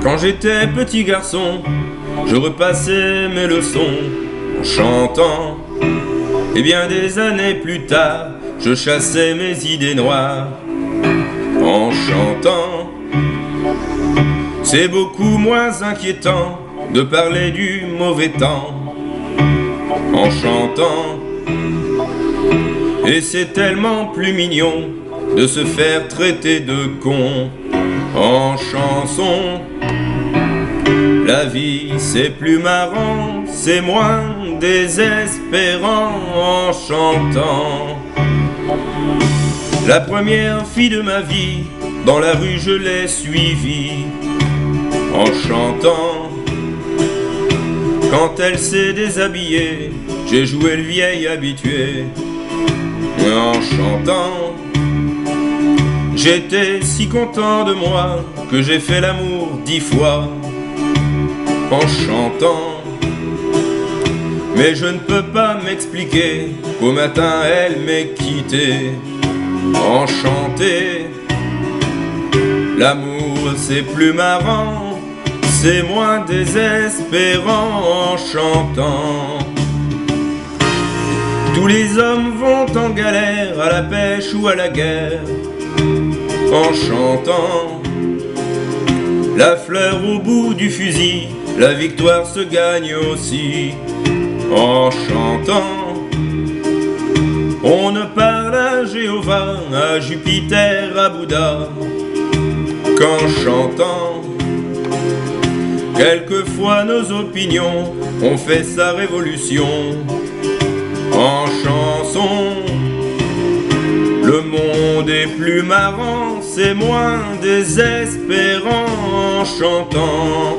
Quand j'étais petit garçon, je repassais mes leçons en chantant. Et bien des années plus tard, je chassais mes idées noires en chantant. C'est beaucoup moins inquiétant de parler du mauvais temps en chantant. Et c'est tellement plus mignon de se faire traiter de con en chanson. La vie c'est plus marrant, c'est moins désespérant en chantant. La première fille de ma vie, dans la rue je l'ai suivie en chantant. Quand elle s'est déshabillée, j'ai joué le vieil habitué en chantant. J'étais si content de moi que j'ai fait l'amour 10 fois en chantant. Mais je ne peux pas m'expliquer qu'au matin elle m'ait quitté enchanté. L'amour c'est plus marrant, c'est moins désespérant en chantant. Tous les hommes vont en galère, à la pêche ou à la guerre, en chantant. La fleur au bout du fusil, la victoire se gagne aussi en chantant. On ne parle à Jéhovah, à Jupiter, à Bouddha qu'en chantant. Quelquefois nos opinions ont fait sa révolution en chanson. Le monde est plus marrant, c'est moins désespérant en chantant.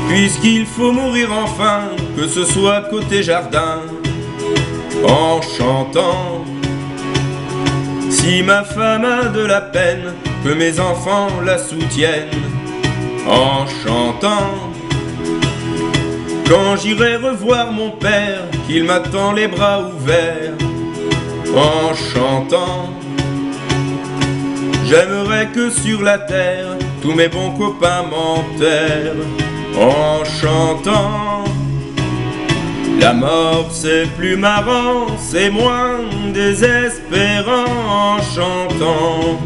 Puisqu'il faut mourir enfin, que ce soit côté jardin, en chantant. Si ma femme a de la peine, que mes enfants la soutiennent, en chantant. Quand j'irai revoir mon père, qu'il m'attend les bras ouverts, en chantant. J'aimerais que sur la terre, tous mes bons copains m'enterrent, en chantant. La mort c'est plus marrant, c'est moins désespérant en chantant.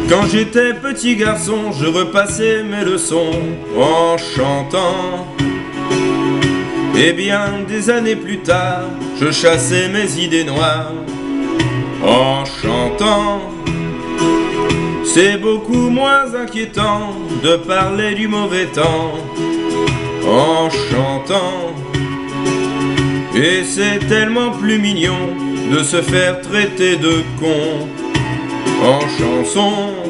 Quand j'étais petit garçon, je repassais mes leçons en chantant. Et bien des années plus tard, je chassais mes idées noires en chantant. C'est beaucoup moins inquiétant de parler du mauvais temps en chantant. Et c'est tellement plus mignon de se faire traiter de con en chanson.